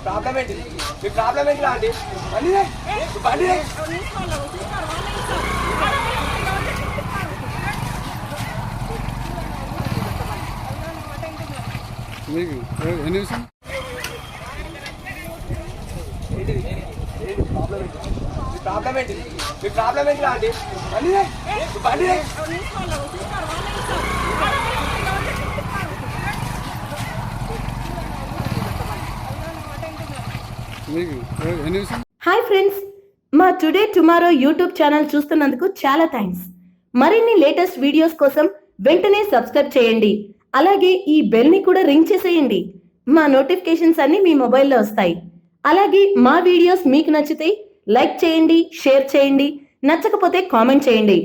Problem ఏంటి? మీ problem ఏంటి అండి? బండి ఎన్ని విషయం ప్రాబ్లం ఏంటి? మీ ప్రాబ్లం ఏంటి అండి? బండి ఎన్ని విషయం హాయ్ ఫ్రెండ్స్, మా టుడే టుమారో యూట్యూబ్ ఛానల్ చూస్తున్నందుకు చాలా థ్యాంక్స్. మరిన్ని లేటెస్ట్ వీడియోస్ కోసం వెంటనే సబ్స్క్రైబ్ చేయండి. అలాగే ఈ బెల్ ని కూడా రింగ్ చేసేయండి. మా నోటిఫికేషన్స్ అన్ని మీ మొబైల్లో వస్తాయి. అలాగే మా వీడియోస్ మీకు నచ్చితే లైక్ చేయండి, షేర్ చేయండి, నచ్చకపోతే కామెంట్ చేయండి.